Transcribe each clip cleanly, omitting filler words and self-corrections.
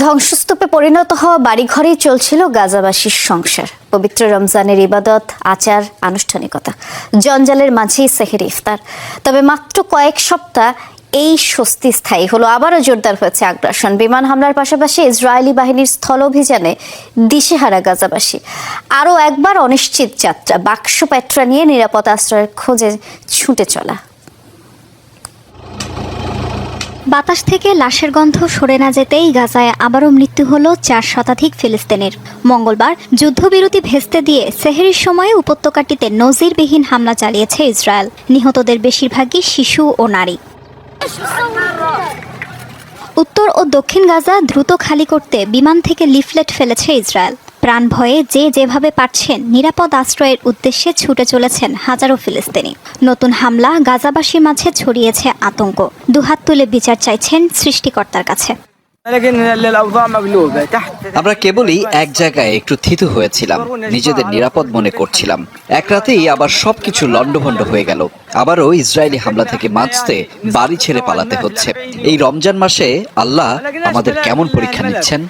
ধ্বংসস্তূপে পরিণত হওয়া বাড়িঘরেই চলছিল গাজাবাসীর সংসার। পবিত্র রমজানের ইবাদত, আচার, আনুষ্ঠানিকতা, জঞ্জালের মাঝেই সেহরি ইফতার। তবে মাত্র কয়েক সপ্তাহ এই স্বস্তি স্থায়ী হলো। আবারও জোরদার হয়েছে আগ্রাসন। বিমান হামলার পাশাপাশি ইসরায়েলি বাহিনীর স্থল অভিযানে দিশেহারা গাজাবাসী। আরও একবার অনিশ্চিত যাত্রা, বাক্স প্যাট্রা নিয়ে নিরাপদ আশ্রয়ের খোঁজে ছুটে চলা। বাতাস থেকে লাশের গন্ধ সরে না যেতেই গাজায় আবারও মৃত্যু হলো 4 শতাধিক ফিলিস্তিনির। মঙ্গলবার যুদ্ধবিরতি ভেস্তে দিয়ে সেহরির সময়ে উপত্যকাটিতে নজিরবিহীন হামলা চালিয়েছে ইসরায়েল। নিহতদের বেশিরভাগই শিশু ও নারী। উত্তর ও দক্ষিণ গাজা দ্রুত খালি করতে বিমান থেকে লিফলেট ফেলেছে ইসরায়েল। প্রাণ ভয়ে যে যেভাবে পারছেন নিরাপদ আশ্রয়ের উদ্দেশ্যে ছুটে চলেছেন হাজারো ফিলিস্তিনি। নতুন হামলা গাজাবাসীর মাঝে ছড়িয়েছে আতঙ্ক। দুহাত তুলে বিচার চাইছেন সৃষ্টিকর্তার কাছে। আমরা কেবলই এক জায়গায় একটু থিতু হয়েছিলাম, নিজেদের নিরাপদ মনে করছিলাম। এক রাতেই আবার সবকিছু লন্ডভন্ড হয়ে গেল। আবারও ইসরায়েলি হামলা থেকে বাঁচতে বাড়ি ছেড়ে পালাতে হচ্ছে। এই রমজান মাসে আল্লাহ আমাদের কেমন পরীক্ষা নিচ্ছেন।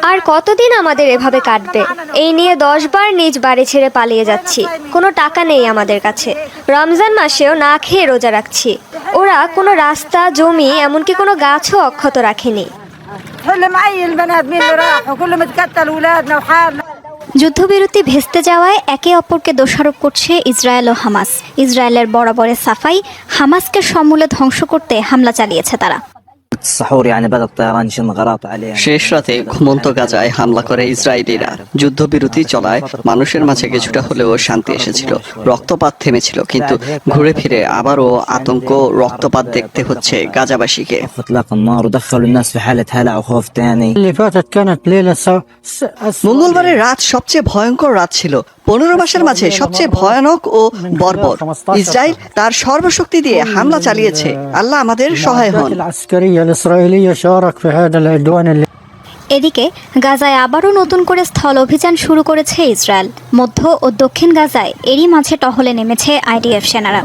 আর কতদিন আমাদের এভাবে কাটবে? এই নিয়ে 10 বার নিজ বাড়ি ছেড়ে পালিয়ে যাচ্ছি। কোনো টাকা নেই আমাদের কাছে। রমজান মাসেও না খেয়ে রোজা রাখছি। ওরা কোনো রাস্তা, জমি, এমনকি কোনো গাছও অক্ষত রাখেনি। যুদ্ধবিরতি ভেস্তে যাওয়ায় একে অপরকে দোষারোপ করছে ইসরায়েল ও হামাস। ইসরায়েলের বরাবরের সাফাই, হামাসকে সমূলে ধ্বংস করতে হামলা চালিয়েছে তারা। শেষ রাতে ঘুমন্ত গাজায় হামলা করে ইসরায়েলিরা। যুদ্ধবিরতি চলায় মানুষের মাঝে কিছুটা হলেও শান্তি এসেছিল, রক্তপাত থেমেছিল, কিন্তু ঘুরে ফিরে আবারও আতঙ্ক, রক্তপাত দেখতে হচ্ছে গাজাবাসীকে। মঙ্গলবারের রাত সবচেয়ে ভয়ঙ্কর রাত ছিল। 15 মাসের মাঝে সবচেয়ে ভয়ানক ও বর্বর। ইসরায়েল তার সর্বশক্তি দিয়ে হামলা চালিয়েছে। আল্লাহ আমাদের সহায় হন। এদিকে গাজায় আবারও নতুন করে স্থল অভিযান শুরু করেছে ইসরায়েল। মধ্য ও দক্ষিণ গাজায় এরই মাঝে টহলে নেমেছে আইডিএফ সেনারা।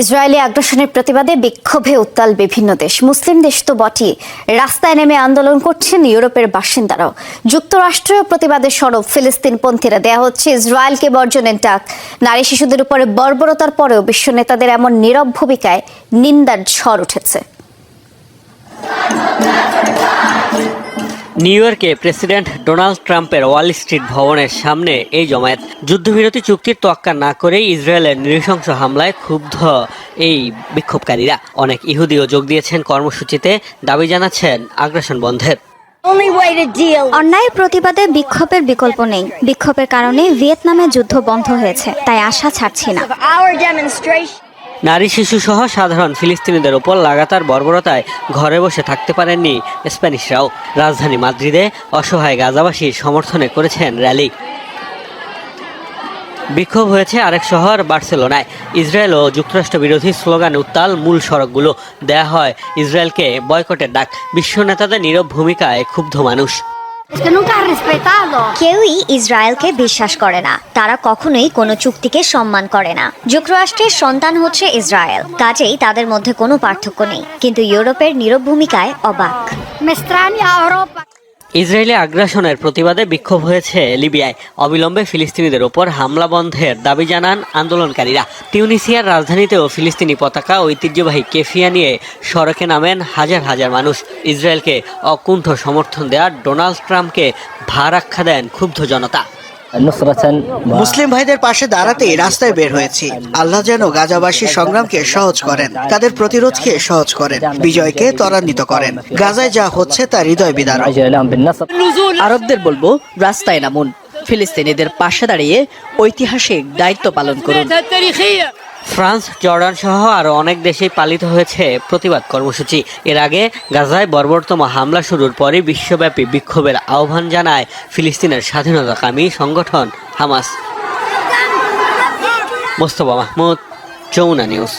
ইসরায়েলি আগ্রাসনের প্রতিবাদে বিক্ষোভে উত্তাল বিভিন্ন দেশ। মুসলিম দেশ তো বটেই, রাস্তায় নেমে আন্দোলন করছেন ইউরোপের বাসিন্দারাও। যুক্তরাষ্ট্রেও প্রতিবাদের সরব ফিলিস্তিনপন্থীরা। দেয়া হচ্ছে ইসরায়েলকে বর্জনের ডাক। নারী শিশুদের উপরে বর্বরতার পরেও বিশ্ব নেতাদের এমন নীরব ভূমিকায় নিন্দার ঝড় উঠেছে। নিউ ইয়র্কে প্রেসিডেন্ট ডোনাল্ড ট্রাম্পের ওয়াল স্ট্রিট ভবনের সামনে এই জমায়েত। যুদ্ধবিরতি চুক্তির তোয়াক্কা না করেই ইসরায়েলের নৃশংস হামলায় ক্ষুব্ধ এই বিক্ষোভকারীরা। অনেক ইহুদিও যোগ দিয়েছেন কর্মসূচিতে, দাবি জানাচ্ছেন আগ্রাসন বন্ধের। অন্যায় প্রতিবাদে বিক্ষোভের বিকল্প নেই। বিক্ষোভের কারণে ভিয়েতনামে যুদ্ধ বন্ধ হয়েছে, তাই আশা ছাড়ছি না। নারী শিশু সহ সাধারণ ফিলিস্তিনিদের ওপর লাগাতার বর্বরতায় ঘরে বসে থাকতে পারেননি স্প্যানিশরাও। রাজধানী মাদ্রিদে অসহায় গাজাবাসীর সমর্থনে করেছেন র্যালি। বিক্ষোভ হয়েছে আরেক শহর বার্সেলোনায়। ইসরায়েল ও যুক্তরাষ্ট্র বিরোধী স্লোগানে উত্তাল মূল সড়কগুলো। দেয়া হয় ইসরায়েলকে বয়কটের ডাক। বিশ্ব নেতাদের নীরব ভূমিকায় ক্ষুব্ধ মানুষ। কেউই ইসরায়েলকে বিশ্বাস করে না। তারা কখনোই কোনো চুক্তিকে সম্মান করে না। যুক্তরাষ্ট্রের সন্তান হচ্ছে ইসরায়েল, কাজেই তাদের মধ্যে কোনো পার্থক্য নেই। কিন্তু ইউরোপের নীরব ভূমিকায় অবাক। ইসরায়েলি আগ্রাসনের প্রতিবাদে বিক্ষোভ হয়েছে লিবিয়ায়। অবিলম্বে ফিলিস্তিনিদের ওপর হামলা বন্ধের দাবি জানান আন্দোলনকারীরা। টিউনিসিয়ার রাজধানীতেও ফিলিস্তিনি পতাকা, ঐতিহ্যবাহী কেফিয়া নিয়ে সড়কে নামেন হাজার হাজার মানুষ। ইসরায়েলকে অকুণ্ঠ সমর্থন দেওয়া ডোনাল্ড ট্রাম্পকে ভার আখ্যা দেন ক্ষুব্ধ জনতা। মুসলিম ভাইদের পাশে দাঁড়াতেই রাস্তায় বের হয়েছি। আল্লাহ যেন গাজাবাসীর সংগ্রামকে সহজ করেন, তাদের প্রতিরোধকে সহজ করেন, বিজয়কে ত্বরান্বিত করেন। গাজায় যা হচ্ছে তা হৃদয় বিদারক। আরবদের বলবো, রাস্তায় নামুন, ফিলিস্তিনিদের পাশে দাঁড়িয়ে ঐতিহাসিক দায়িত্ব পালন করুন। ফ্রান্স, জর্ডান সহ আরও অনেক দেশেই পালিত হয়েছে প্রতিবাদ কর্মসূচি। এর আগে গাজায় বর্বরতম হামলা শুরুর পরই বিশ্বব্যাপী বিক্ষোভের আহ্বান জানায় ফিলিস্তিনের স্বাধীনতাকামী সংগঠন হামাস। মোস্তফা মাহমুদ, যমুনা নিউজ।